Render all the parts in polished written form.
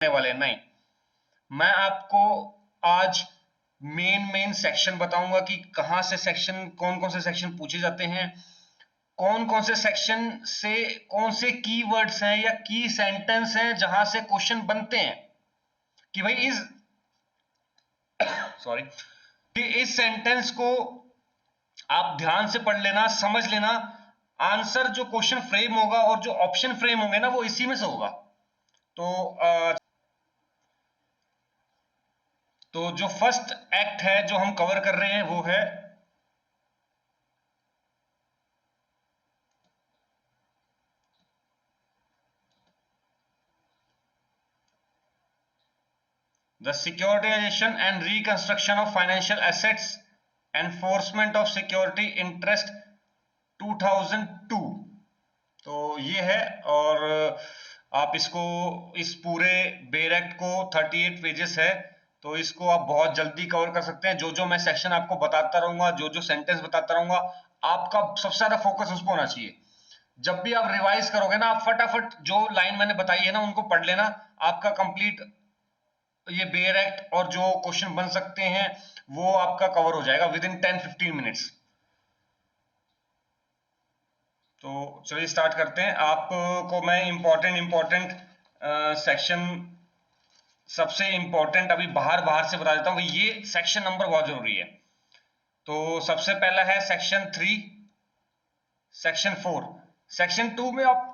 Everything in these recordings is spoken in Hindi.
वाले नहीं, मैं आपको आज मेन सेक्शन बताऊंगा कि कहां से सेक्शन, कौन कौन से सेक्शन पूछे जाते हैं, कौन कौन से सेक्शन से कौन से कीवर्ड्स हैं या की सेंटेंस हैं जहां से क्वेश्चन बनते हैं कि भाई सॉरी कि इस सेंटेंस को आप ध्यान से पढ़ लेना, समझ लेना, आंसर जो क्वेश्चन फ्रेम होगा और जो ऑप्शन फ्रेम होंगे ना वो इसी में से होगा। तो जो फर्स्ट एक्ट है जो हम कवर कर रहे हैं वो है the securitisation and reconstruction of financial assets, enforcement of security interest 2002। तो ये है, और आप इसको, इस पूरे बेयर एक्ट को 38 पेजेस है, तो इसको आप बहुत जल्दी कवर कर सकते हैं। जो जो मैं सेक्शन आपको बताता रहूंगा, जो जो सेंटेंस बताता रहूंगा, आपका सबसे ज्यादा फोकस उस पर होना चाहिए। जब भी आप रिवाइज करोगे ना, आप फटाफट जो लाइन मैंने बताई है ना उनको पढ़ लेना, आपका कंप्लीट ये बेयर एक्ट और जो क्वेश्चन बन सकते हैं वो आपका कवर हो जाएगा विद इन 10-15 मिनट्स। तो चलिए स्टार्ट करते हैं। आपको मैं इंपॉर्टेंट सेक्शन, सबसे इंपॉर्टेंट अभी बाहर बाहर से बता देता हूँ, ये सेक्शन नंबर बहुत जरूरी है। तो सबसे पहला है सेक्शन 3, सेक्शन 4। सेक्शन 2 में आप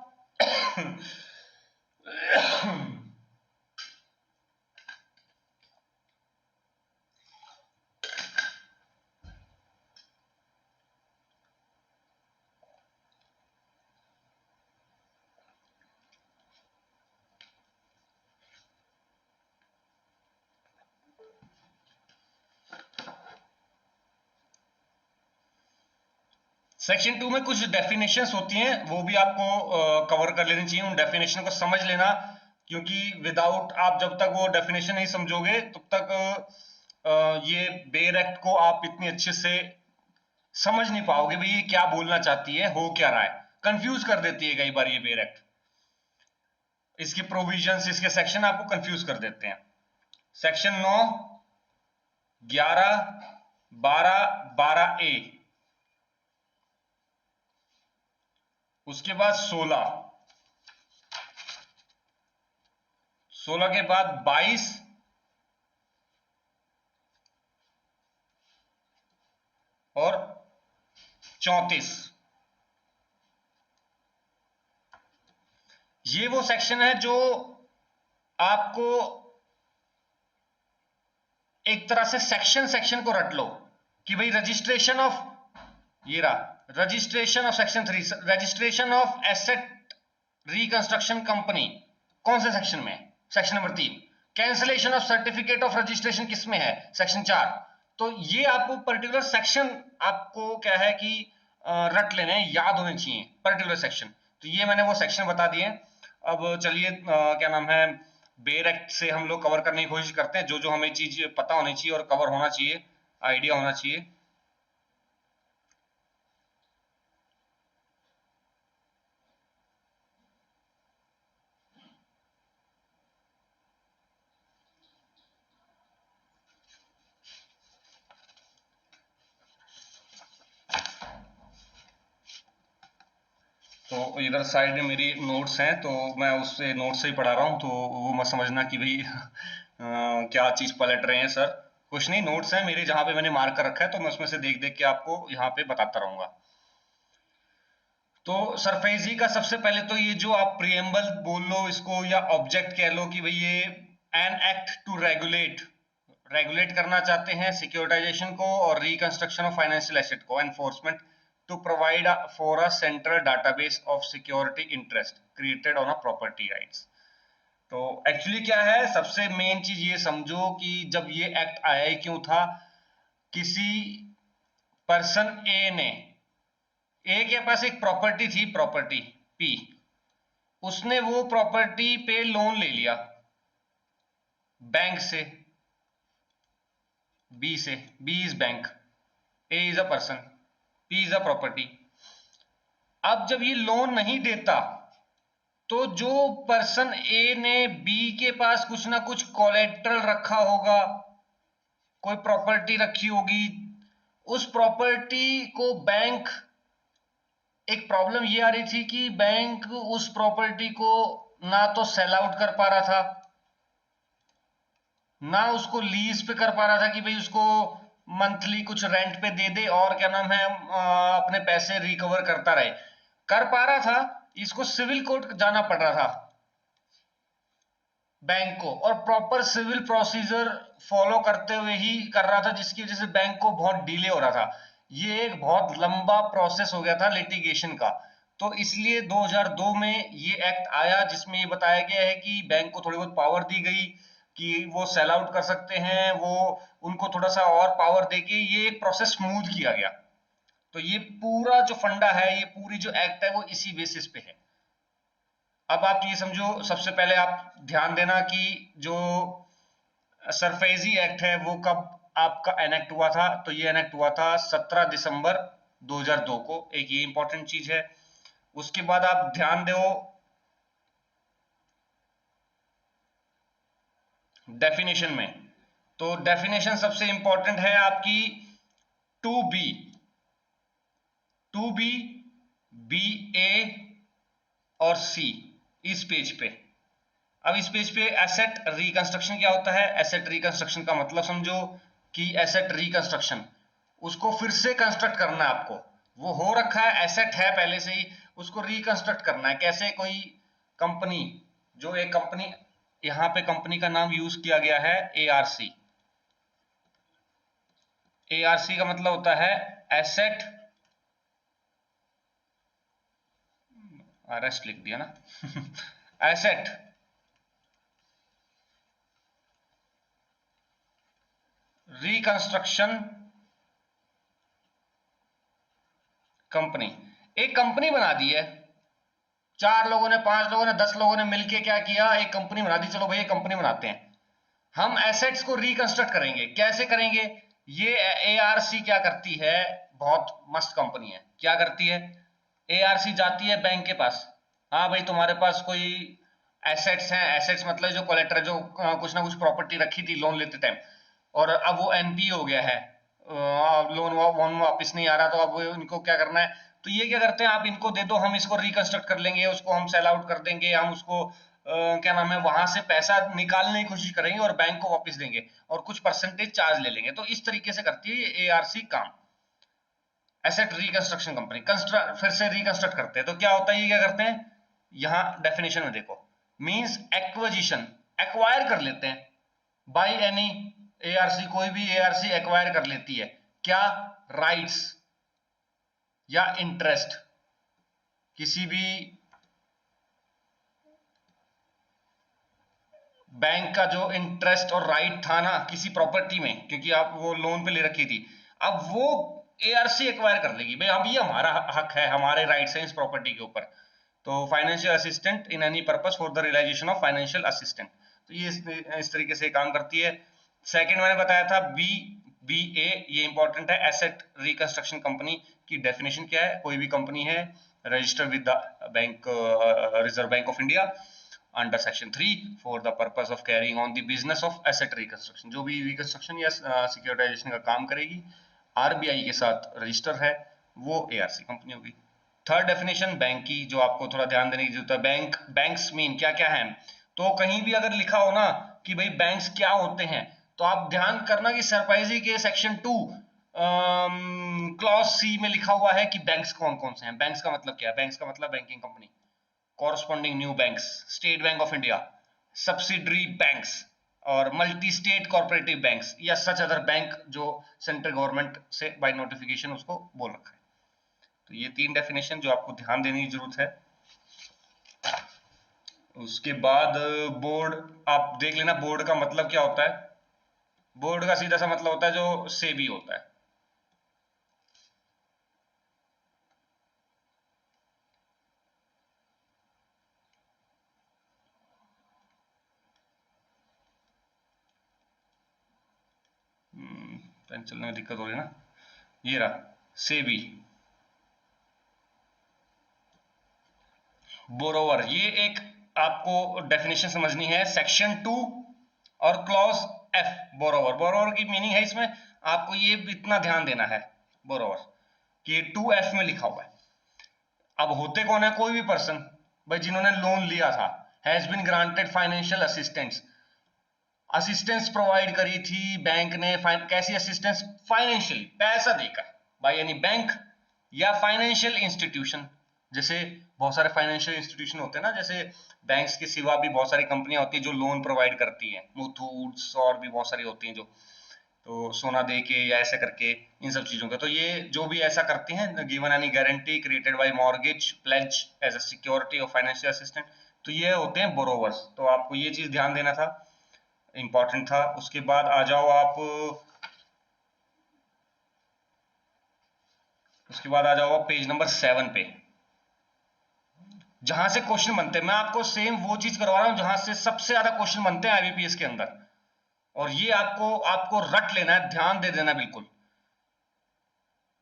सेक्शन 2 में कुछ डेफिनेशंस होती हैं, वो भी आपको कवर कर लेनी चाहिए। उन डेफिनेशन को समझ लेना, क्योंकि विदाउट आप जब तक वो डेफिनेशन नहीं समझोगे तब तक ये बेयर एक्ट को आप इतनी अच्छे से समझ नहीं पाओगे भाई ये क्या बोलना चाहती है, हो क्या रहा है। कंफ्यूज कर देती है कई बार ये बेयर एक्ट, इसके प्रोविजंस, इसके सेक्शन आपको कंफ्यूज कर देते हैं। सेक्शन 9, 11, 12, 12A, उसके बाद 16, 16 के बाद 22 और 34। ये वो सेक्शन है जो आपको एक तरह से सेक्शन सेक्शन को रट लो कि भाई रजिस्ट्रेशन ऑफ, ये रहा registration of section 3, registration of asset reconstruction company कौन से सेक्शन में, section number 3। Cancellation of certificate of registration किसमें है, सेक्शन 4। तो ये आपको पर्टिकुलर सेक्शन आपको क्या है कि रट लेने, याद होने चाहिए पर्टिकुलर सेक्शन। तो ये मैंने वो सेक्शन बता दिए। अब चलिए क्या नाम है, बेयर एक्ट से हम लोग कवर करने की कोशिश करते हैं, जो जो हमें चीज पता होनी चाहिए और कवर होना चाहिए, आइडिया होना चाहिए। तो इधर साइड में मेरी नोट्स हैं, तो मैं उससे नोट्स से ही पढ़ा रहा हूँ, तो वो मत समझना कि भाई क्या चीज पलट रहे हैं सर, कुछ नहीं, नोट्स हैं मेरे जहाँ पे मैंने मार्क कर रखा है, तो मैं उसमें से देख देख के आपको यहाँ पे बताता रहूंगा। तो सरफेजी का सबसे पहले तो ये जो आप प्रियम्बल बोल लो इसको या ऑब्जेक्ट कह लो कि भाई ये an act to regulate, regulate करना चाहते हैं सिक्योरिटाइजेशन को और रिकंस्ट्रक्शन ऑफ फाइनेंशियल एसेट को, enforcement to provide for a central database of security interest created on a property rights. तो एक्चुअली क्या है, सबसे मेन चीज ये समझो कि जब ये एक्ट आया ही क्यों था, किसी पर्सन ए ने, ए के पास एक प्रॉपर्टी थी, प्रॉपर्टी पी, उसने वो प्रॉपर्टी पे लोन ले लिया बैंक से, बी से, B is bank, A is a person, P is a property. अब जब ये लोन नहीं देता तो जो पर्सन ए ने बी के पास कुछ ना कुछ कोलेट्रल रखा होगा, कोई प्रॉपर्टी रखी होगी, उस प्रॉपर्टी को बैंक, एक प्रॉब्लम ये आ रही थी कि बैंक उस प्रॉपर्टी को ना तो सेल आउट कर पा रहा था, ना उसको लीज पे कर पा रहा था कि भाई उसको मंथली कुछ रेंट पे दे दे और क्या नाम है अपने पैसे रिकवर करता रहे। कर पा रहा था, इसको सिविल कोर्ट जाना पड़ रहा था बैंक को, और प्रॉपर सिविल प्रोसीजर फॉलो करते हुए ही कर रहा था, जिसकी वजह से बैंक को बहुत डिले हो रहा था। ये एक बहुत लंबा प्रोसेस हो गया था लिटिगेशन का। तो इसलिए 2002 में ये एक्ट आया जिसमें ये बताया गया है कि बैंक को थोड़ी बहुत पावर दी गई कि वो सेल आउट कर सकते हैं, वो उनको थोड़ा सा और पावर देके ये एक प्रोसेस स्मूथ किया गया। तो ये पूरा जो फंडा है, ये पूरी जो एक्ट है वो इसी बेसिस पे है। अब आप ये समझो, सबसे पहले आप ध्यान देना कि जो सरफेजी एक्ट है वो कब आपका एनेक्ट हुआ था। तो ये एनेक्ट हुआ था 17 दिसंबर 2002 को। एक ये इंपॉर्टेंट चीज है। उसके बाद आप ध्यान दो डेफिनेशन में। तो डेफिनेशन सबसे इंपॉर्टेंट है आपकी two B, two B, B A और सी, इस पेज पे। अब इस पेज पे एसेट रिकंस्ट्रक्शन क्या होता है? एसेट रिकंस्ट्रक्शन का मतलब समझो कि एसेट रिकंस्ट्रक्शन, उसको फिर से कंस्ट्रक्ट करना है आपको। वो हो रखा है, एसेट है पहले से ही, उसको रिकंस्ट्रक्ट करना है। कैसे? कोई कंपनी, जो एक कंपनी, यहां पे कंपनी का नाम यूज किया गया है एआरसी। एआरसी का मतलब होता है एसेट, रेस्ट लिख दिया ना एसेट रिकंस्ट्रक्शन कंपनी। एक कंपनी बना दी है, 4 लोगों ने, 5 लोगों ने, 10 लोगों ने मिलके क्या किया, एक कंपनी बना दी। चलो भाई एक कंपनी बनाते हैं, हम एसेट्स को रिकंस्ट्रक्ट करेंगे। कैसे करेंगे? ये एआरसी क्या करती है, बहुत मस्त कंपनी है, क्या करती है? एआरसी जाती है बैंक के पास। हाँ भाई तुम्हारे पास कोई एसेट्स हैं, एसेट्स मतलब जो कोलेटरल, जो कुछ ना कुछ प्रॉपर्टी रखी थी लोन लेते टाइम, और अब वो एनपी हो गया है, लोन वोन वापस नहीं आ रहा, तो अब इनको क्या करना है? तो ये क्या करते हैं, आप इनको दे दो, हम इसको रिकंस्ट्रक्ट कर लेंगे, उसको हम सेल आउट कर देंगे, हम उसको क्या नाम है, वहां से पैसा निकालने की कोशिश करेंगे और बैंक को वापस देंगे और कुछ परसेंटेज चार्ज ले लेंगे। तो इस तरीके से करती है ये एआरसी काम, एसेट रिकंस्ट्रक्शन कंपनी। फिर से रिकंस्ट्रक्ट करते हैं तो क्या होता है, ये क्या करते हैं, यहां डेफिनेशन में देखो, मींस एक्विजिशन, एक्वायर कर लेते हैं, बाय एनी एआरसी, कोई भी एआरसी एक्वायर कर लेती है क्या? राइट्स या इंटरेस्ट, किसी भी बैंक का जो इंटरेस्ट और राइट था ना किसी प्रॉपर्टी में, क्योंकि आप वो लोन पे ले रखी थी, अब वो एआरसी एक्वायर कर लेगी। भाई अब ये हमारा हक है, हमारे राइट्स हैं इस प्रॉपर्टी के ऊपर। तो financial assistant in any purpose for the realisation of financial assistant, तो ये इस तरीके से काम करती है। सेकंड मैंने बताया था बी, बी ए, ये इंपॉर्टेंट है। एसेट रिकंस्ट्रक्शन कंपनी की डेफिनेशन क्या है? कोई भी कंपनी है registered with the bank, reserve bank of India, under section 3 for the purpose of carrying on the business of asset reconstruction, जो भी रिकंस्ट्रक्शन या सिक्योरिटाइजेशन का काम करेगी, आरबीआई के साथ रजिस्टर है, वो एआरसी कंपनी होगी। थर्ड डेफिनेशन बैंक की, जो आपको थोड़ा ध्यान देने की जरूरत है। बैंक, बैंक्स मीन क्या क्या है? तो कहीं भी अगर लिखा हो ना कि भाई बैंक्स क्या होते हैं, तो आप ध्यान करना कि सरपाइजी के सेक्शन 2 क्लॉज सी में लिखा हुआ है कि बैंक्स कौन कौन से हैं। बैंक्स का मतलब क्या है? बैंक्स का मतलब banking company, corresponding new banks, state bank of India, subsidiary banks और मल्टी स्टेट कॉर्पोरेटिव बैंक्स, या सच अदर बैंक जो सेंट्रल गवर्नमेंट से बाय नोटिफिकेशन उसको बोल रखा है। तो ये 3 डेफिनेशन जो आपको ध्यान देने की जरूरत है। उसके बाद बोर्ड, आप देख लेना बोर्ड का मतलब क्या होता है। बोर्ड का सीधा सा मतलब होता है जो सेबी होता है। पेन चलने में दिक्कत हो रही है ना, ये रहा सेबी। बोरोवर, ये एक आपको डेफिनेशन समझनी है, सेक्शन 2 और क्लॉज एफ। बोरोवर, बोरोवर की मीनिंग है इसमें आपको ये इतना ध्यान देना है बोरोवर कि 2F में लिखा हुआ है। अब होते कौन है, कोई भी पर्सन भाई जिन्होंने लोन लिया था, has been granted financial assistance, assistance provide करी थी बैंक ने, कैसी असिस्टेंस, फाइनेंशियली, पैसा देकर, बाय एनी बैंक या फाइनेंशियल इंस्टीट्यूशन। जैसे बहुत सारे फाइनेंशियल इंस्टीट्यूशन होते हैं ना, जैसे बैंक्स के सिवा भी बहुत सारी कंपनियां होती हैं जो लोन प्रोवाइड करती हैं, मुथूट्स और भी बहुत सारी होती हैं जो, तो सोना दे के या ऐसे करके इन सब चीजों का। तो ये जो भी ऐसा करती हैं, given any guarantee created by mortgage pledge as a security of financial assistant, तो ये होते हैं बोरोवर्स। तो आपको ये चीज ध्यान देना था, इंपॉर्टेंट था। उसके बाद आ जाओ आप, उसके बाद आ जाओ पेज नंबर 7 पे, जहां से क्वेश्चन बनते हैं। मैं आपको सेम वो चीज करवा रहा हूं जहां से सबसे ज्यादा क्वेश्चन बनते हैं आईबीपीएस के अंदर, और ये आपको आपको रट लेना है, ध्यान दे देना बिल्कुल।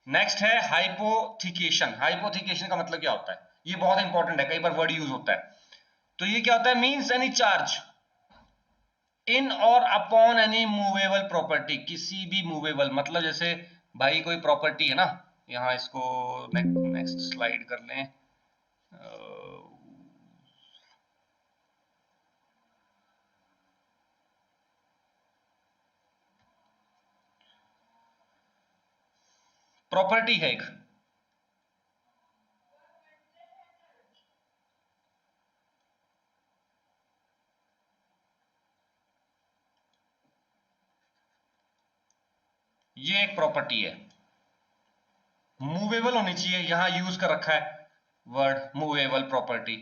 नेक्स्ट है हाइपोथिकेशन। हाइपोथिकेशन का मतलब क्या होता है, ये बहुत इंपॉर्टेंट है, कई बार वर्ड यूज होता है। तो ये क्या होता है, मींस एनी चार्ज इन और अपॉन एनी मूवेबल प्रॉपर्टी, किसी भी मूवेबल, मतलब जैसे भाई कोई प्रॉपर्टी है ना, यहाँ इसको नेक्स्ट स्लाइड कर लें। प्रॉपर्टी है एक, ये एक प्रॉपर्टी है, मूवेबल होनी चाहिए, यहां यूज कर रखा है वर्ड मूवेबल प्रॉपर्टी।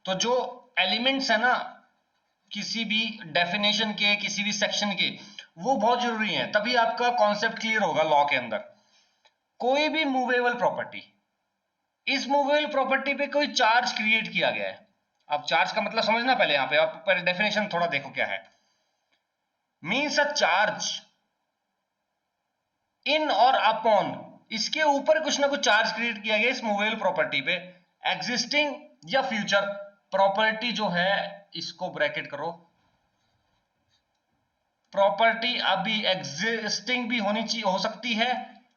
तो जो एलिमेंट्स है ना किसी भी डेफिनेशन के, किसी भी सेक्शन के, वो बहुत जरूरी है, तभी आपका कॉन्सेप्ट क्लियर होगा लॉ के अंदर। कोई भी मूवेबल प्रॉपर्टी, इस मूवेबल प्रॉपर्टी पे कोई चार्ज क्रिएट किया गया है। अब चार्ज का मतलब समझना पहले, यहां पे आप पहले डेफिनेशन थोड़ा देखो क्या है। मीन्स अ चार्ज इन और अपॉन, इसके ऊपर कुछ ना कुछ चार्ज क्रिएट किया गया इस मूवेबल प्रॉपर्टी पे, एग्जिस्टिंग या फ्यूचर प्रॉपर्टी जो है, इसको ब्रैकेट करो, प्रॉपर्टी अभी एग्जिस्टिंग भी होनी चाहिए, हो सकती है,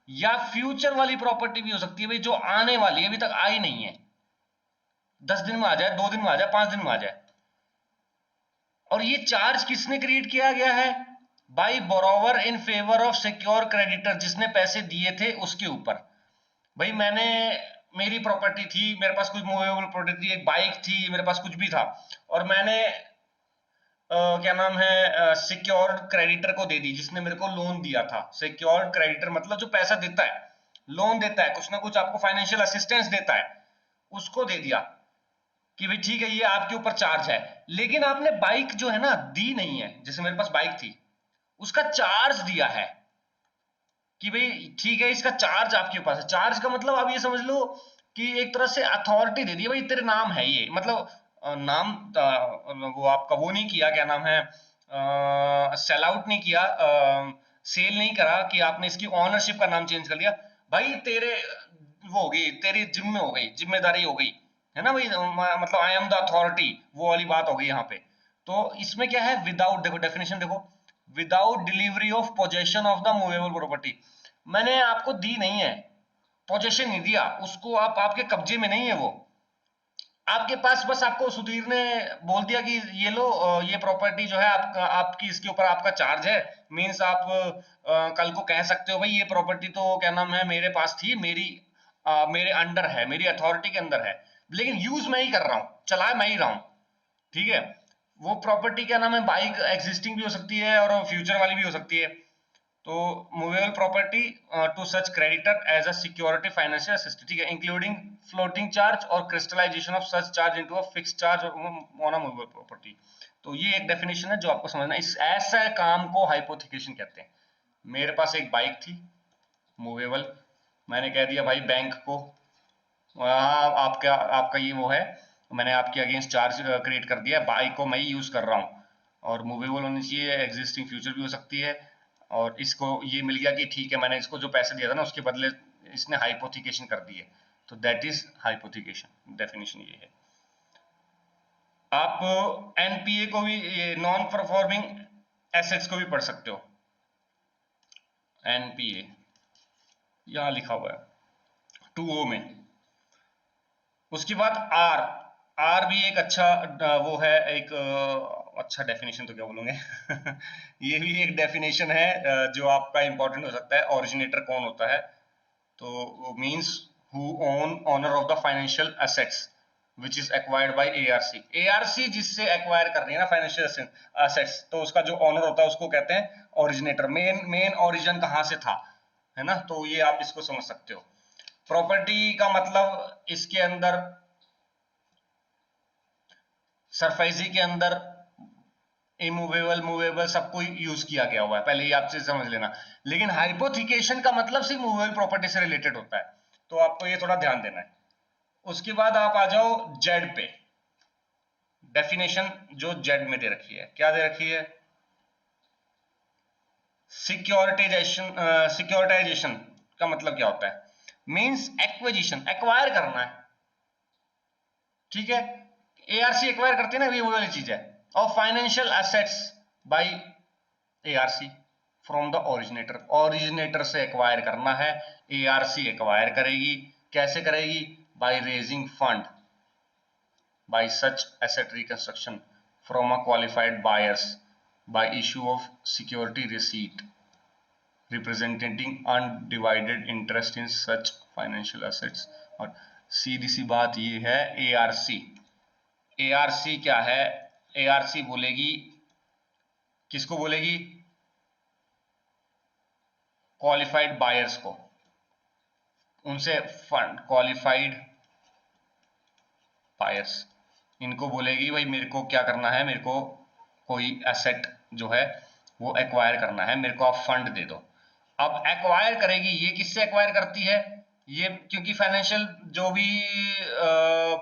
या फ्यूचर वाली प्रॉपर्टी भी हो सकती है, भाई जो आने वाली है, अभी तक आई नहीं है, 10 दिन में आ जाए, 2 दिन में आ जाए, 5 दिन में आ जाए। और ये चार्ज किसने क्रिएट किया गया है, by borrower in favour of secure creditor, जिसने पैसे दिए थे उसके ऊपर। भाई मैंने, मेरी प्रॉपर्टी थी, मेरे पास कुछ मूवेबल प्रॉपर्टी थी, एक बाइक थी, मेरे पास कुछ भी था, और मैंने क्या नाम है, सिक्योर्ड क्रेडिटर को दे दी, जिसने मेरे को लोन दिया था। सिक्योर्ड क्रेडिटर मतलब जो पैसा देता है, लोन देता है, कुछ ना कुछ आपको फाइनेंशियल असिस्टेंस देता है, उसको दे दिया कि भाई ठीक है ये आपके ऊपर चार्ज है, लेकिन आपने बाइक जो है ना दी नहीं है। जैसे मेरे पास बाइक थी, उसका चार्ज दिया है कि भाई ठीक है इसका चार्ज आपके पास है। चार्ज का मतलब आप ये समझ लो कि एक तरह से अथॉरिटी दे दी, भाई तेरे नाम है ये, मतलब नाम, वो आपका वो नहीं किया, क्या नाम है, सेल आउट नहीं किया, सेल नहीं करा कि आपने इसकी ऑनरशिप का नाम चेंज कर लिया, भाई तेरे वो हो गई, तेरी जिम्मे हो गई, जिम्मेदारी हो गई, है ना भाई, मतलब आई एम द अथॉरिटी, वो वाली बात हो गई यहाँ पे। तो इसमें क्या है, विदाउट, देखो डेफिनेशन देखो, without delivery of possession of the movable property, मैंने आपको दी नहीं है, पोजेशन नहीं दिया उसको, आप आपके कब्जे में नहीं है वो, आपके पास बस आपको सुधीर ने बोल दिया कि ये लो, ये प्रॉपर्टी जो है आपका, आपकी इसके ऊपर आपका चार्ज है। मींस आप कल को कह सकते हो भाई ये प्रॉपर्टी तो क्या नाम है मेरे पास थी, मेरी मेरे अंडर है, मेरी अथॉरिटी के अंदर है, लेकिन यूज मैं ही कर रहा हूँ, चला मैं ही रहा हूँ, ठीक है। वो प्रॉपर्टी क्या नाम है, बाइक एग्जिस्टिंग भी हो सकती है और फ्यूचर वाली भी हो सकती है। तो movable property to such creditor as a security financial assistance, ठीक है, इंक्लूडिंग फ्लोटिंग चार्ज और crystallisation of such charge into a fixed charge on a movable property. तो ये एक डेफिनेशन है जो आपको समझना, इस ऐसा काम को हाइपोथिकेशन कहते हैं। मेरे पास एक बाइक थी मूवेबल, मैंने कह दिया भाई बैंक को, हाँ आपका आपका ये वो है, मैंने आपके अगेंस्ट चार्ज क्रिएट कर दिया, बाइक को मैं ही यूज कर रहा हूँ, और मूवेबल होनी चाहिए, एग्जिस्टिंग फ्यूचर भी हो सकती है, और इसको ये मिल गया कि ठीक है मैंने इसको जो पैसे दिया था ना उसके बदले इसने हाइपोथिकेशन कर दी है, तो दैट इज हाइपोथिकेशन, डेफिनेशन ये है। आप एनपीए को भी, नॉन परफॉर्मिंग एसेट्स को भी पढ़ सकते हो। एनपीए यहां लिखा हुआ है 2O में। उसके बाद आर, आर भी एक अच्छा वो है, एक अच्छा डेफिनेशन तो क्या बोलूंगे ये भी एक डेफिनेशन है जो आपका इंपॉर्टेंट हो सकता है। ओरिजिनेटर कौन होता है? तो means who own owner of the financial assets which is acquired by ARC. ARC जिससे एक्वायर कर रही है ना फाइनेंशियल एसेट्स, तो उसका जो ऑनर होता है उसको कहते हैं ओरिजिनेटर। मेन ओरिजिन कहां से था, है ना? तो ये आप इसको समझ सकते हो। प्रॉपर्टी का मतलब इसके अंदर सरफेसी के अंदर इमूवेबल मूवेबल सबको यूज किया गया हुआ है, पहले ये आप चीज समझ लेना। लेकिन हाइपोथिकेशन का मतलब सिर्फ मूवेबल प्रॉपर्टी से रिलेटेड होता है, तो आपको ये थोड़ा ध्यान देना है। उसके बाद आप आ जाओ जेड पे। डेफिनेशन जो जेड में दे रखी है, क्या दे रखी है? सिक्योरिटाइजेशन। सिक्योरिटाइजेशन का मतलब क्या होता है? मींस एक्विजिशन, एक्वायर करना है, ठीक है? एआरसी एक्वायर करती है ना, ये वो वाली चीज है। और financial assets bye ARC from the originator, originator से एक्वायर करना है, एआरसी एक्वायर करेगी। कैसे करेगी? By raising fund bye such asset reconstruction from a qualified buyers bye issue of security receipt representing undivided interest in such financial assets. और सीधी सी बात ये है, एआरसी, एआरसी क्या है? एआरसी बोलेगी, किसको बोलेगी? क्वालिफाइड बायर्स को, उनसे फंड, क्वालिफाइड बायर्स, इनको बोलेगी भाई मेरे को क्या करना है, मेरे को कोई एसेट जो है वो एक्वायर करना है, मेरे को आप फंड दे दो। अब एक्वायर करेगी, ये किससे एक्वायर करती है? ये क्योंकि फाइनेंशियल जो भी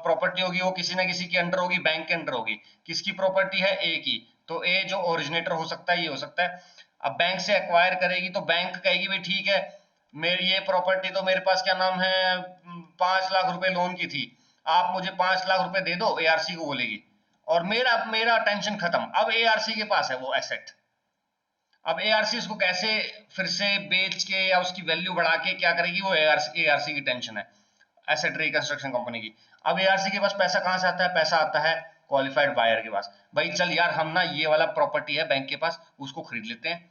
प्रॉपर्टी होगी वो किसी ना किसी के अंडर होगी, बैंक के अंडर होगी। किसकी प्रॉपर्टी है? ए की। तो ए जो ओरिजिनेटर हो सकता है, ये हो सकता है। अब बैंक से एक्वायर करेगी तो बैंक कहेगी भाई ठीक है, मेरी ये प्रॉपर्टी तो मेरे पास क्या नाम है 5 लाख रुपए लोन की थी, आप मुझे 5 लाख रुपए दे दो, एआरसी को बोलेगी। और मेरा मेरा टेंशन खत्म, अब एआरसी के पास है वो एसेट। अब एआरसी उसको कैसे फिर से बेच के या उसकी वैल्यू बढ़ा के क्या करेगी, वो एआरसी की टेंशन है, एसेट रिकंस्ट्रक्शन कंपनी की। अब एआरसी के पास पैसा कहां से आता है? पैसा आता है क्वालिफाइड बायर के पास। भाई चल यार, हम ना ये वाला प्रॉपर्टी है बैंक के पास, उसको खरीद लेते हैं,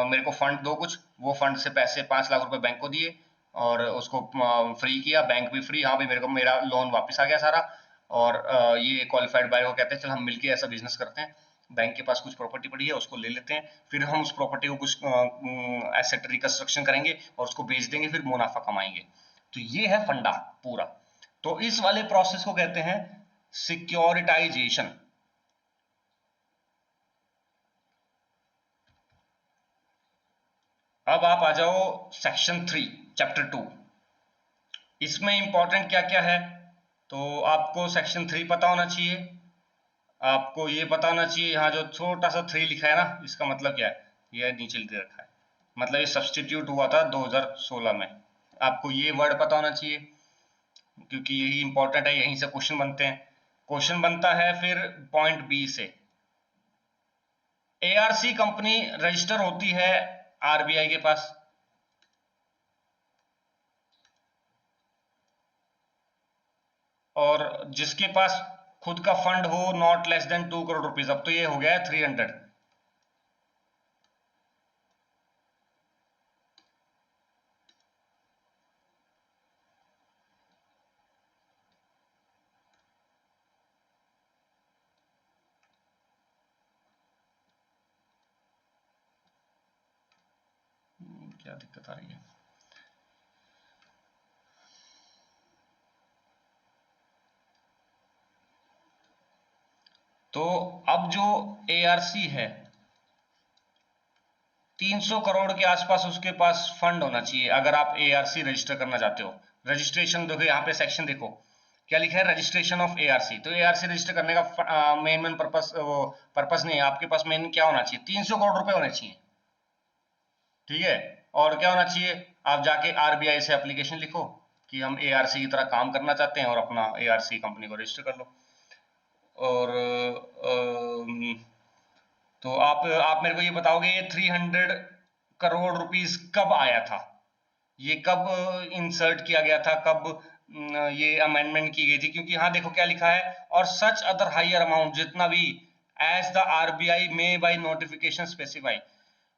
मेरे को फंड दो कुछ। वो फंड से पैसे 5 लाख रुपए बैंक को दिए और उसको फ्री किया, बैंक भी फ्री, हाँ भाई मेरे को मेरा लोन वापस आ गया सारा। और ये क्वालिफाइड बायर को कहते हैं चल हम मिलके ऐसा बिजनेस करते हैं, बैंक के पास कुछ प्रॉपर्टी पड़ी है उसको ले लेते हैं, फिर हम उस प्रॉपर्टी को कुछ एसेट रिकंस्ट्रक्शन करेंगे और उसको बेच देंगे, फिर मुनाफा कमाएंगे। तो ये है फंडा पूरा। तो इस वाले प्रोसेस को कहते हैं सिक्योरिटाइजेशन। अब आप आ जाओ सेक्शन 3 चैप्टर 2। इसमें इंपॉर्टेंट क्या क्या है? तो आपको सेक्शन 3 पता होना चाहिए। आपको ये पता होना चाहिए, यहाँ जो छोटा सा 3 लिखा है ना, इसका मतलब क्या है? ये नीचे लिख रखा है, मतलब ये सब्सटीट्यूट हुआ था 2016 में। आपको ये वर्ड पता होना चाहिए क्योंकि यही इंपॉर्टेंट है, यहीं से क्वेश्चन बनते हैं। क्वेश्चन बनता है फिर पॉइंट बी से। एआरसी कंपनी रजिस्टर होती है आरबीआई के पास, और जिसके पास खुद का फंड हो not less than 2 crore rupees. अब तो ये हो गया है 300। क्या दिक्कत आ रही है? तो अब जो एआरसी है 300 करोड़ के आसपास उसके पास फंड होना चाहिए अगर आप एआरसी रजिस्टर करना चाहते हो। रजिस्ट्रेशन देखो, यहाँ पे सेक्शन देखो क्या लिखा है, रजिस्ट्रेशन ऑफ एआरसी। तो एआरसी रजिस्टर करने का मेन पर्पस, वो पर्पस नहीं है आपके पास, मेन क्या होना चाहिए? 300 करोड़ रुपए होने चाहिए, ठीक है? और क्या होना चाहिए? आप जाके आरबीआई से एप्लीकेशन लिखो कि हम एआरसी की तरह काम करना चाहते हैं और अपना एआरसी कंपनी को रजिस्टर कर लो। और तो आप मेरे को ये बताओगे ये 300 करोड़ रुपीस कब आया था, ये कब इंसर्ट किया गया था, कब ये अमेंडमेंट की गई थी? क्योंकि हाँ देखो क्या लिखा है, और सच अदर हायर अमाउंट, जितना भी एज द आरबीआई में बाय नोटिफिकेशन स्पेसिफाई,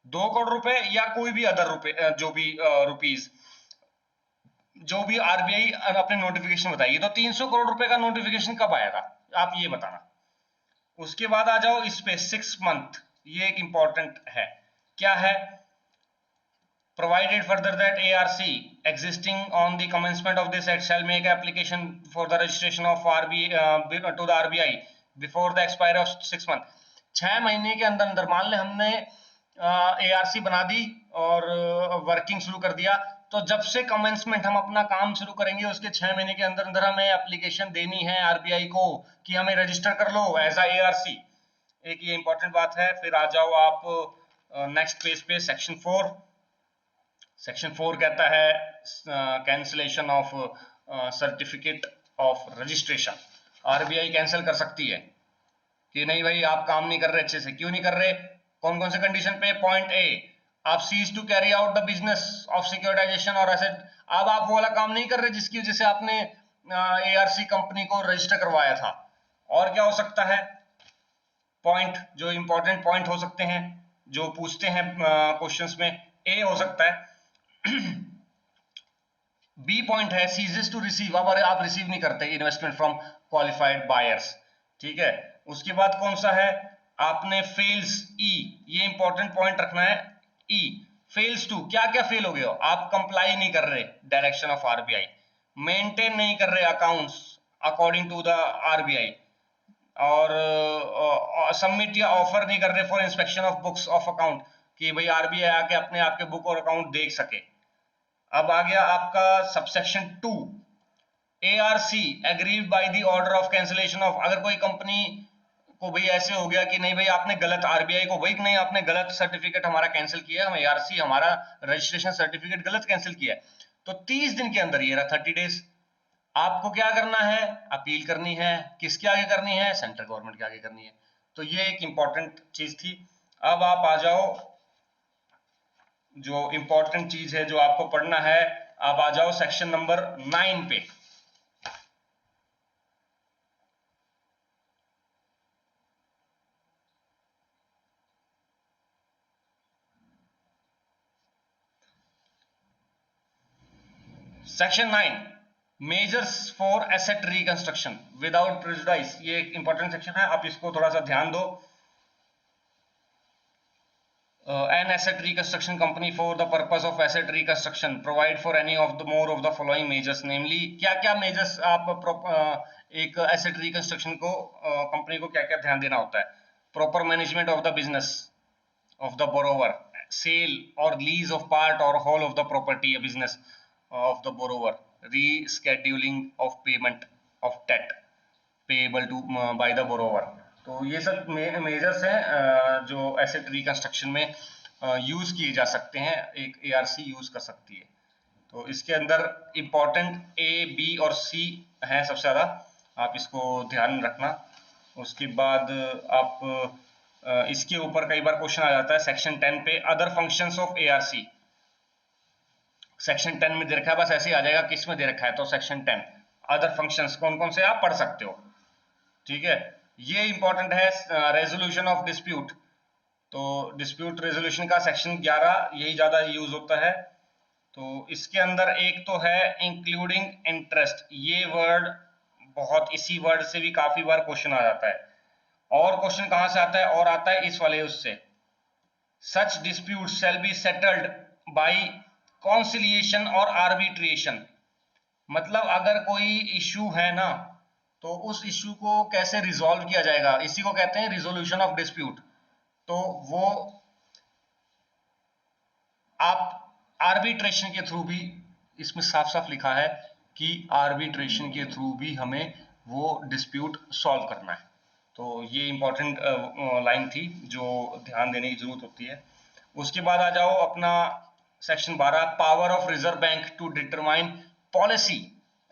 2 करोड़ रुपए या कोई भी अदर रुपए, जो भी रुपीस, जो भी आरबीआई अपने नोटिफिकेशन बताइए। तो 300 करोड़ रुपए का नोटिफिकेशन कब आया था, आप ये बताना। उसके बाद आ जाओ इस पे 6 मंथ, ये एक इंपॉर्टेंट है, क्या है? Provided further that ARC existing on the commencement of this act shall make application for the registration of RBI to the RBI before the expiry of 6 month। 6 महीने के अंदर अंदर, मान ले हमने ARC बना दी और वर्किंग शुरू कर दिया, तो जब से कमेंसमेंट हम अपना काम शुरू करेंगे उसके 6 महीने के अंदर अंदर हमें एप्लीकेशन देनी है आरबीआई को कि हमें रजिस्टर कर लो एज अ ARC। एक ये इंपॉर्टेंट बात है। फिर आ जाओ आप नेक्स्ट पेज पे, सेक्शन 4। सेक्शन 4 कहता है cancellation of certificate of registration. RBI cancel कर सकती है कि नहीं भाई आप काम नहीं कर रहे अच्छे से। क्यों नहीं कर रहे? कौन कौन से कंडीशन पे? पॉइंट ए, आप cease to carry out the business of securitisation और एसेट। अब आप वो वाला काम नहीं कर रहे जिसकी वजह से आपने एआरसी कंपनी को रजिस्टर करवाया था। और क्या हो सकता है पॉइंट, जो इंपॉर्टेंट पॉइंट हो सकते हैं जो पूछते हैं क्वेश्चंस में? ए हो सकता है। बी पॉइंट है सीजेस टू रिसीव, अब आप रिसीव नहीं करते इन्वेस्टमेंट फ्रॉम क्वालिफाइड बायर्स, ठीक है। उसके बाद कौन सा है? आपने फेल्स, ई, ये इंपॉर्टेंट पॉइंट रखना है। ई फेल्स टू, क्या क्या फेल हो गया? आप कंप्लाई नहीं कर रहे डायरेक्शन ऑफ आरबीआई, मेंटेन नहीं कर रहे accounts according to the RBI, और सबमिट या ऑफर नहीं कर रहे for inspection of books of account, कि भाई आरबीआई आके अपने आपके बुक और अकाउंट देख सके। अब आ गया आपका subsection 2, ARC agreed by the order of cancellation of. अगर कोई कंपनी को भाई ऐसे हो गया कि नहीं भाई आपने गलत, आरबीआई को भाई नहीं आपने गलत सर्टिफिकेट हमारा कैंसिल किया, हम एआरसी हमारा रजिस्ट्रेशन सर्टिफिकेट गलत कैंसिल किया है, तो 30 दिन के अंदर, ये रहा 30 डेज, आपको क्या करना है? अपील करनी है। किसके आगे करनी है? सेंट्रल गवर्नमेंट के आगे करनी है। तो ये एक इंपॉर्टेंट चीज थी। अब आप आ जाओ, जो इंपॉर्टेंट चीज है जो आपको पढ़ना है, आप आ जाओ सेक्शन नंबर 9 पे। Section 9, measures for asset reconstruction without prejudice, ये एक इंपॉर्टेंट सेक्शन है, आप इसको थोड़ा सा ध्यान दो। An asset reconstruction company for the purpose of asset reconstruction provide for any of the more of the following measures, namely क्या क्या measures आप एक asset reconstruction को कंपनी को क्या क्या ध्यान देना होता है? Proper management of the business of the borrower, sale or lease of part or whole of the property a business of the borrower, rescheduling of payment of debt payable to by the borrower। तो ये सब मेजर्स हैं जो एसेट रिकंस्ट्रक्शन में यूज किए जा सकते हैं, एक एआरसी यूज कर सकती है। तो इसके अंदर इंपॉर्टेंट ए, बी और सी हैं सबसे ज्यादा, आप इसको ध्यान रखना। उसके बाद आप इसके ऊपर कई बार क्वेश्चन आ जाता है सेक्शन 10 पे, other functions of ARC. Section 10 में दे रखा है, बस ऐसे ही आ जाएगा किस में दे रखा है, तो सेक्शन 10 अदर फंक्शंस कौन कौन से आप पढ़ सकते हो, ठीक है। ये इंपॉर्टेंट है रेजोल्यूशन ऑफ डिस्प्यूट। तो डिस्प्यूट रेजोल्यूशन का सेक्शन 11 यही ज्यादा यूज होता है। तो इसके अंदर एक तो है इंक्लूडिंग इंटरेस्ट, ये वर्ड बहुत, इसी वर्ड से भी काफी बार क्वेश्चन आ जाता है। और क्वेश्चन कहां से आता है? और आता है इस वाले उससे, such dispute shall be settled by conciliation और आर्बिट्रेशन। मतलब अगर कोई इश्यू है ना, तो उस इश्यू को कैसे रिजॉल्व किया जाएगा, इसी को कहते हैं रिजोल्यूशन ऑफ डिस्प्यूट। तो वो आप आर्बिट्रेशन के थ्रू भी, इसमें साफ साफ लिखा है कि आर्बिट्रेशन के थ्रू भी हमें वो डिस्प्यूट सॉल्व करना है। तो ये इंपॉर्टेंट लाइन थी जो ध्यान देने की जरूरत होती है। उसके बाद आ जाओ अपना section 12, power of Reserve Bank to determine policy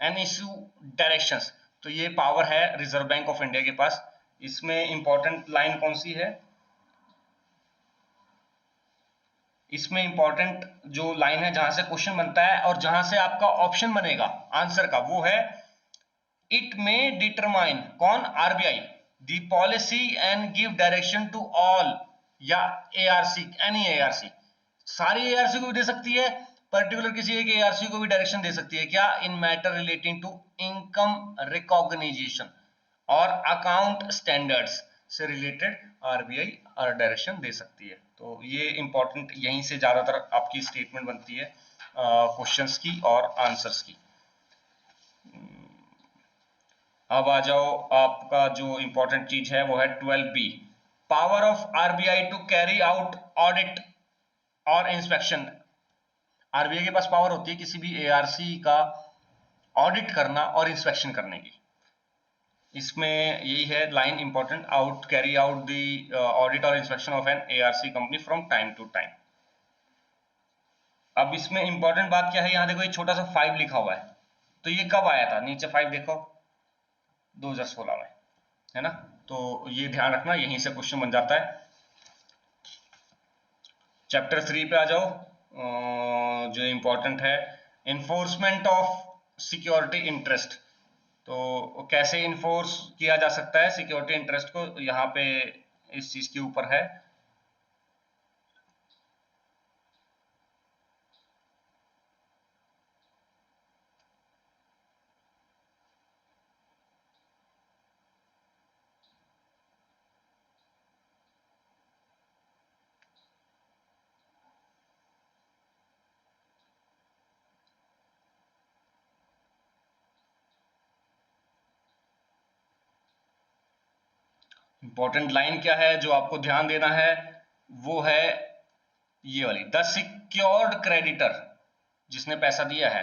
and issue directions. तो ये पावर है रिजर्व बैंक ऑफ इंडिया के पास इसमें इंपॉर्टेंट लाइन कौन सी है? इसमें इंपॉर्टेंट जो लाइन है जहां से क्वेश्चन बनता है और जहां से आपका ऑप्शन बनेगा आंसर का, वो है इट में डिटरमाइन, कौन? RBI, the policy and give direction to all, या एआरसी, एनी एआरसी, सारी एआरसी को भी दे सकती है, पर्टिकुलर किसी एक एआरसी को भी डायरेक्शन दे सकती है, क्या? In matter relating to income recognition और अकाउंट स्टैंडर्ड्स से रिलेटेड आरबीआई और डायरेक्शन दे सकती है। तो ये इंपॉर्टेंट, यहीं से ज्यादातर आपकी स्टेटमेंट बनती है क्वेश्चंस की और आंसर्स की। अब आ जाओ, आपका जो इंपॉर्टेंट चीज है वो है 12B, power of RBI to carry out audit और इंस्पेक्शन। आरबीआई के पास पावर होती है किसी भी एआरसी का ऑडिट करना और इंस्पेक्शन करने की। इसमें यही है line important, out carry out the audit और inspection of an ARC company from time to time. अब इसमें इंपॉर्टेंट बात क्या है, यहाँ देखो ये छोटा सा 5 लिखा हुआ है, तो ये कब आया था? नीचे 5 देखो, 2016 में, है ना? तो ये ध्यान रखना, यहीं से क्वेश्चन बन जाता है। चैप्टर 3 पे आ जाओ, जो इम्पोर्टेंट है इन्फोर्समेंट ऑफ सिक्योरिटी इंटरेस्ट। तो कैसे इन्फोर्स किया जा सकता है सिक्योरिटी इंटरेस्ट को, यहाँ पे इस चीज के ऊपर है। इंपॉर्टेंट लाइन क्या है जो आपको ध्यान देना है, वो है ये वाली, द सिक्योर्ड क्रेडिटर, जिसने पैसा दिया है,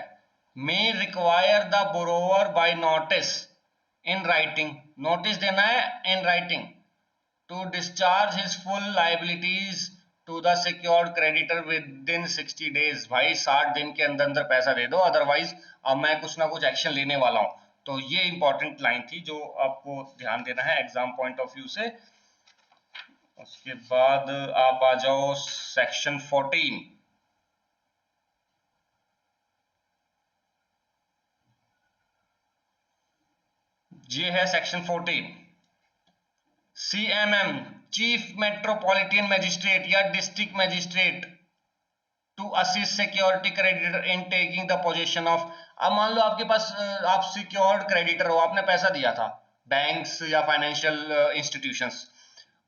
may require the borrower by notice in writing, notice देना है in writing, to discharge his full liabilities to the secured creditor within 60 days. भाई 60 दिन के अंदर अंदर पैसा दे दो, अदरवाइज अब मैं कुछ ना कुछ एक्शन लेने वाला हूं। तो ये इंपॉर्टेंट लाइन थी जो आपको ध्यान देना है एग्जाम पॉइंट ऑफ व्यू से। उसके बाद आप आ जाओ सेक्शन 14। ये है section 14, CMM, chief metropolitan magistrate या district magistrate to assist security creditor in taking the position of. अब मान लो आपके पास आप सिक्योर्ड क्रेडिटर हो, आपने पैसा दिया था बैंक्स या फाइनेंशियल इंस्टीट्यूशंस,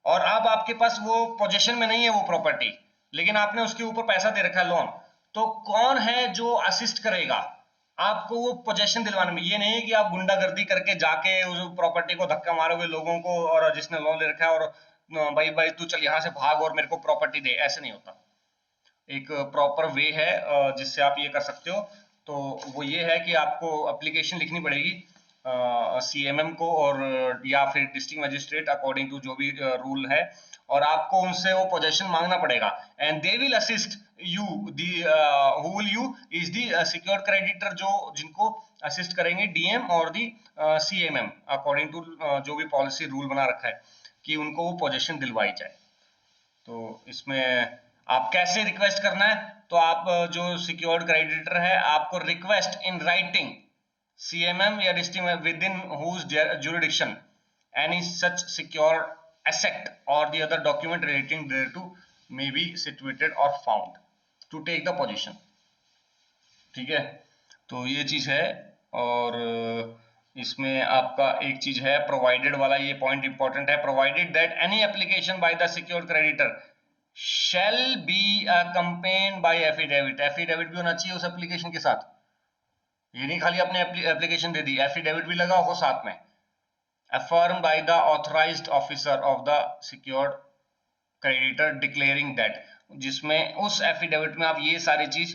और अब आपके पास वो पोजीशन में नहीं है वो प्रॉपर्टी, लेकिन आपने उसके ऊपर पैसा दे रखा है लोन, तो कौन है जो असिस्ट करेगा आपको वो पोजीशन दिलवाने में? ये नहीं है कि आप गुंडागर्दी करके जाके उस प्रॉपर्टी को धक्का मारोगे लोगों को, और जिसने लोन ले रखा है, और भाई भाई तू चल यहाँ से भाग और मेरे को प्रॉपर्टी दे, ऐसे नहीं होता। एक प्रॉपर वे है जिससे आप ये कर सकते हो। तो वो ये है कि आपको एप्लीकेशन लिखनी पड़ेगी सीएमएम को, और या फिर डिस्ट्रिक्ट मजिस्ट्रेट अकॉर्डिंग टू जो भी रूल है, और आपको उनसे वो पोजीशन मांगना पड़ेगा, and they will assist you, the who will you is the secured creditor, जो जिनको असिस्ट करेंगे डीएम और दी सीएमएम अकॉर्डिंग टू जो भी पॉलिसी रूल बना रखा है कि उनको वो पोजीशन दिलवाई जाए। तो इसमें आप कैसे रिक्वेस्ट करना है, तो आप जो सिक्योर्ड क्रेडिटर है आपको रिक्वेस्ट इन राइटिंग सीएमएम या district with in whose jurisdiction any such secure asset और the other document relating thereto may be situated or found to take the position। ठीक है, तो ये चीज है। और इसमें आपका एक चीज है प्रोवाइडेड वाला, ये पॉइंट इंपॉर्टेंट है, provided that any application by the secured creditor shall be accompanied by affidavit, affidavit भी होना चाहिए उस एप्लीकेशन के साथ, ये नहीं खाली आपने एप्लीकेशन दे दी, एफिडेविट भी लगा हो साथ में, affirmed by the authorized officer of the secured creditor declaring that, जिसमें उस एफिडेविट में आप ये सारी चीज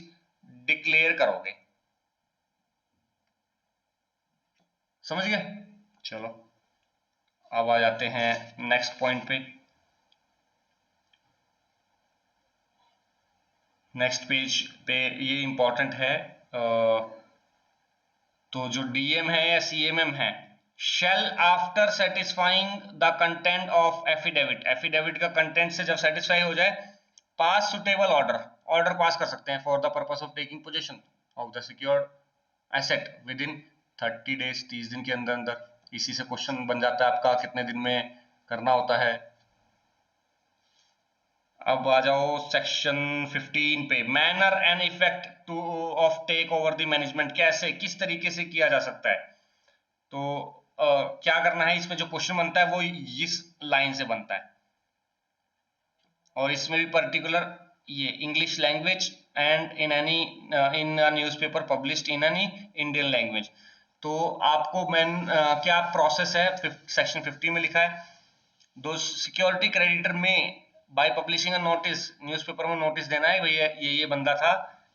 डिक्लेयर करोगे। समझ गए? चलो अब आ जाते हैं नेक्स्ट पॉइंट पे। नेक्स्ट पेज पे ये इंपॉर्टेंट है, तो जो डीएम है या सीएमएम है shall after satisfying the content of affidavit, affidavit का कंटेंट से जब सेटिस्फाई हो जाए, pass suitable order, order pass कर सकते हैं for the purpose of taking position of the secured asset within 30 days, 30 दिन के अंदर अंदर। इसी से क्वेश्चन बन जाता है आपका कितने दिन में करना होता है। अब आ जाओ सेक्शन 15 पे, manner and effect to of take over the management, कैसे किस तरीके से किया जा सकता है। तो क्या करना है, इसमें जो क्वेश्चन बनता है वो इस लाइन से बनता है, और इसमें भी पर्टिकुलर ये English language and in any in newspaper published in any Indian language. तो आपको क्या प्रोसेस है, सेक्शन 50 में लिखा है, दो सिक्योरिटी क्रेडिटर में by publishing a notice, newspaper में नोटिस देना है भैया ये बंदा था,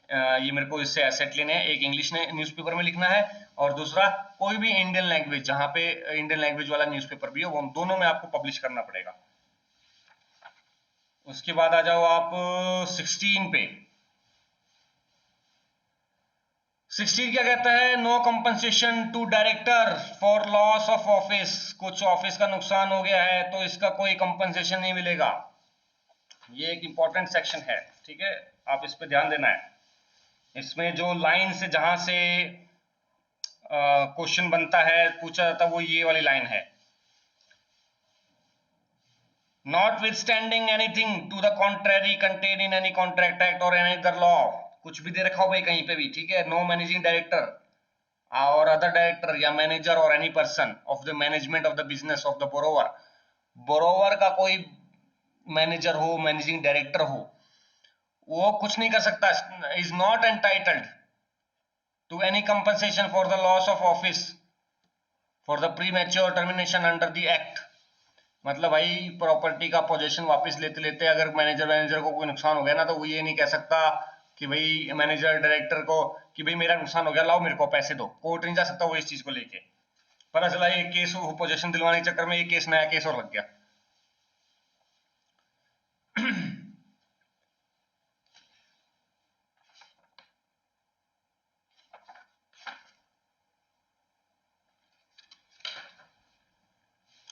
ये मेरे को इससे एसेट लेने हैं, एक इंग्लिश ने न्यूज़पेपर में लिखना है और दूसरा कोई भी इंडियन लैंग्वेज, जहां पे इंडियन लैंग्वेज वाला न्यूज़पेपर भी हो, वो दोनों में आपको पब्लिश करना पड़ेगा। उसके बाद आ जाओ आप 16 पे। 16 क्या कहता है, no compensation to director for loss of office, कुछ ऑफिस का नुकसान हो गया है तो इसका कोई कंपनसेशन नहीं मिलेगा। ये एक इंपॉर्टेंट सेक्शन है, ठीक है, आप इस पे ध्यान देना है। इसमें जो लाइन से जहां से क्वेश्चन बनता है, पूछा जाता है, वो ये वाली लाइन है, notwithstanding anything to the contrary contain in any contract act और एनी अदर लॉ, कुछ भी दे रखा हो भाई कहीं पे भी, ठीक है, नो मैनेजिंग डायरेक्टर और अदर डायरेक्टर या मैनेजर और any person of the management of the business of the borrower, borrower का कोई मैनेजर हो, मैनेजिंग डायरेक्टर हो, वो कुछ नहीं कर सकता, is not entitled to any compensation for the loss of office for the premature termination under the act. मतलब भाई प्रॉपर्टी का पोजीशन वापस लेते लेते अगर मैनेजर को कोई नुकसान हो गया ना, तो वो ये नहीं कह सकता कि भाई मैनेजर डायरेक्टर को कि भाई मेरा नुकसान हो गया, लाओ मेरे को पैसे दो, कोर्ट नहीं जा सकता वो इस चीज को लेके। पता चला ये केस पोजीशन दिलवाने के चक्कर में ये केस, नया केस और लग गया।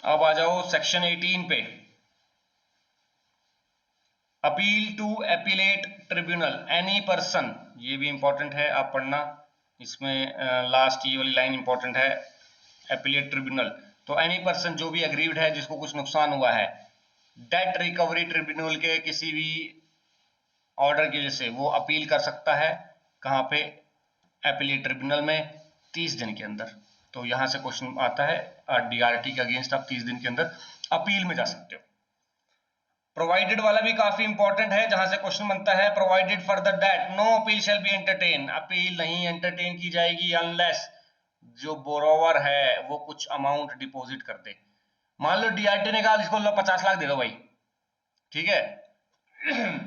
अब आ जाओ सेक्शन 18 पे, appeal to appellate tribunal any person, ये भी इंपॉर्टेंट है आप पढ़ना, इसमें लास्ट ये वाली लाइन इंपॉर्टेंट है, एपीलेट ट्रिब्यूनल, तो एनी पर्सन जो भी अग्रीव्ड है, जिसको कुछ नुकसान हुआ है, डेट रिकवरी ट्रिब्यूनल के किसी भी ऑर्डर की वजह से, वो अपील कर सकता है, कहाँ पे, एपीलेट ट्रिब्यूनल में 30 दिन के अंदर। तो यहां से क्वेश्चन आता है, डीआरटी के अगेंस्ट आप 30 दिन के अंदर अपील में जा सकते हो। प्रोवाइडेड वाला भी काफी इंपॉर्टेंट है, जहां से क्वेश्चन बनता है, provided further that no appeal shall be entertain, appeal नहीं एंटरटेन की जाएगी अनलेस जो बोरोवर है वो कुछ अमाउंट डिपॉजिट कर दे। मान लो डीआरटी ने कहा इसको 50 लाख दे दो भाई, ठीक है,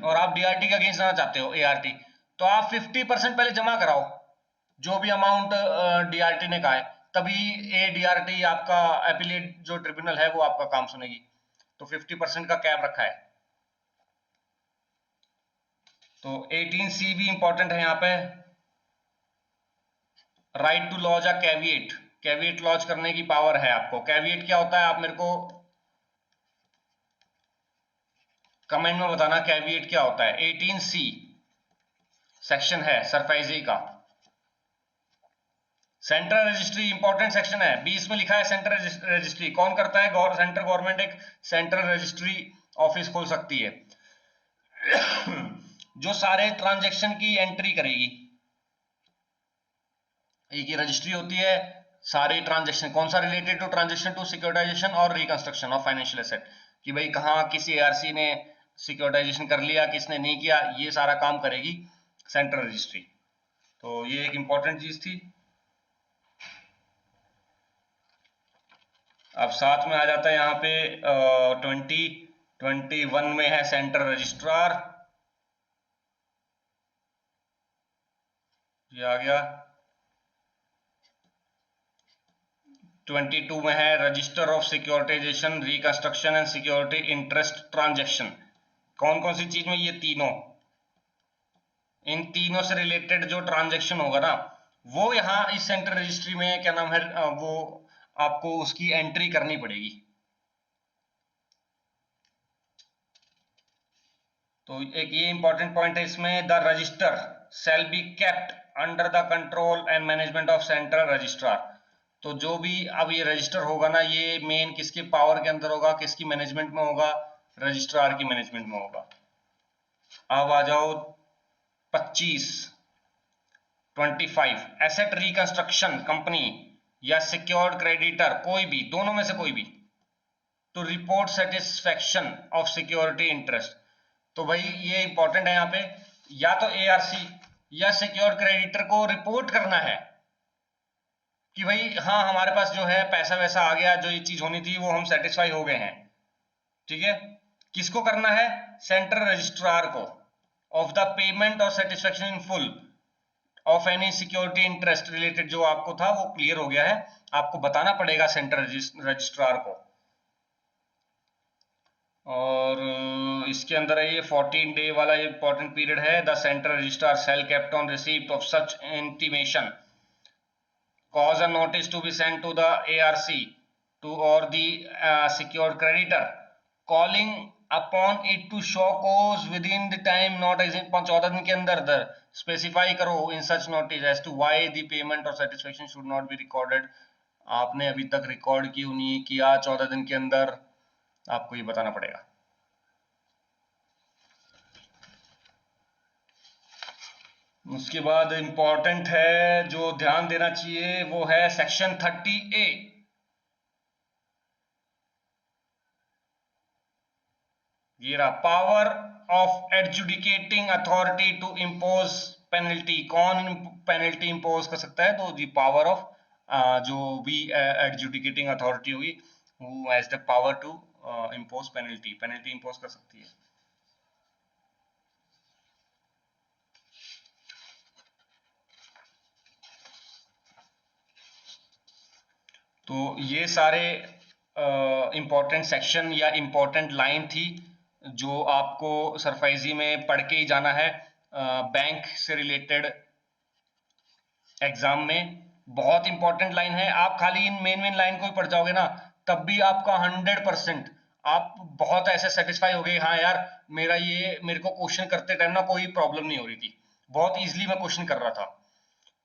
और आप डीआरटी के अगेंस्ट जाना चाहते हो एआरटी, तो आप 50% पहले जमा कराओ, जो भी अमाउंट डीआरटी ने कहा है, तभी ए डीआरटी आपका एपीलेट जो ट्रिब्यूनल है वो आपका काम सुनेगी। तो 50% का कैप रखा है। तो 18C भी इंपॉर्टेंट है यहाँ पे, right to lodge a caveat, caveat lodge करने की पावर है आपको। कैविएट क्या होता है, आप मेरे को कमेंट में बताना कैविएट क्या होता है। 18C सेक्शन है सरफाइजी का, सेंट्रल रजिस्ट्री इंपॉर्टेंट सेक्शन है, 20 में लिखा है सेंट्रल रजिस्ट्री कौन करता है, सेंट्रल गवर्नमेंट एक सेंट्रल रजिस्ट्री ऑफिस खोल सकती है जो सारे ट्रांजैक्शन की एंट्री करेगी। एक ही रजिस्ट्री होती है, सारे ट्रांजैक्शन, कौन सा, related to transaction to securitisation और रिकंस्ट्रक्शन ऑफ फाइनेंशियल एसेट, कि भाई कहाँ किसी एआरसी ने सिक्योरिटाइजेशन कर लिया, किसने नहीं किया, ये सारा काम करेगी सेंट्रल रजिस्ट्री। तो ये एक इंपॉर्टेंट चीज थी। अब साथ में आ जाता है यहाँ पे 21 में है सेंट्रल रजिस्ट्रार, ये आ गया। 22 में है register of securitisation, reconstruction and security interest transaction, कौन कौन सी चीज में, ये तीनों, इन तीनों से रिलेटेड जो ट्रांजैक्शन होगा ना, वो यहाँ इस सेंट्रल रजिस्ट्री में क्या नाम है, वो आपको उसकी एंट्री करनी पड़ेगी। तो एक ये इंपॉर्टेंट पॉइंट है इसमें, the register shall be kept under the control and management of central registrar. तो जो भी अब ये रजिस्टर होगा ना, ये मेन किसके पावर के अंदर होगा, किसकी मैनेजमेंट में होगा, रजिस्ट्रार की मैनेजमेंट में होगा। अब आ जाओ 25 25 एसेट रिकंस्ट्रक्शन कंपनी या सिक्योर्ड क्रेडिटर, कोई भी, दोनों में से कोई भी, to report satisfaction of security interest. तो भाई ये इंपॉर्टेंट है यहाँ पे, या तो एआरसी या सिक्योर्ड क्रेडिटर को रिपोर्ट करना है कि भाई हाँ हमारे पास जो है पैसा वैसा आ गया, जो ये चीज होनी थी वो हम सेटिस्फाई हो गए हैं। ठीक है, किसको करना है, सेंट्रल रजिस्ट्रार को, ऑफ द पेमेंट और satisfaction in full of any security interest related, जो आपको था वो क्लियर हो गया है, आपको बताना पड़ेगा सेंट्रल रजिस्ट्रार को। और इसके अंदर है ये 14 डे वाला इंपॉर्टेंट पीरियड है, the central registrar shall kept on receipt of such intimation cause a notice to be sent to the ARC to or the secured creditor calling upon it to show cause within the time not exceed 14 दिन के अंदर स्पेसिफाई करो in such notice as to why the payment or satisfaction should not be recorded। आपने अभी तक रिकॉर्ड क्यों नहीं किया 14 दिन के अंदर, आपको ये बताना पड़ेगा। उसके बाद इंपॉर्टेंट है जो ध्यान देना चाहिए वो है सेक्शन 30A। ये रहा, power of adjudicating authority to impose penalty. कौन पेनल्टी इम्पोज कर सकता है, तो दी पावर ऑफ जो भी एडजुडिकेटिंग अथॉरिटी होगी वो has the power to impose penalty, penalty impose कर सकती है। तो ये सारे इंपॉर्टेंट सेक्शन या इंपॉर्टेंट लाइन थी जो आपको सरफाइजी में पढ़ के ही जाना है। बैंक से रिलेटेड एग्जाम में बहुत इंपॉर्टेंट लाइन है, आप खाली इन मेन मेन लाइन को ही पढ़ जाओगे ना, तब भी आपका 100% आप बहुत ऐसे सेटिस्फाई हो गए, हाँ यार मेरा ये, मेरे को क्वेश्चन करते टाइम ना कोई प्रॉब्लम नहीं हो रही थी, बहुत इजीली मैं क्वेश्चन कर रहा था।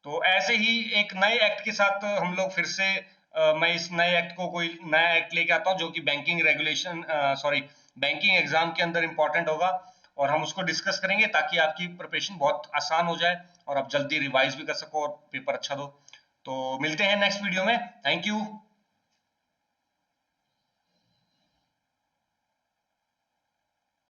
तो ऐसे ही एक नए एक्ट के साथ हम लोग फिर से मैं इस नए एक्ट को, कोई नया एक्ट लेके आता हूँ जो कि banking regulation sorry banking exam के अंदर इंपॉर्टेंट होगा, और हम उसको डिस्कस करेंगे ताकि आपकी प्रिपरेशन बहुत आसान हो जाए और आप जल्दी रिवाइज भी कर सको और पेपर अच्छा दो। तो मिलते हैं नेक्स्ट वीडियो में, थैंक यू।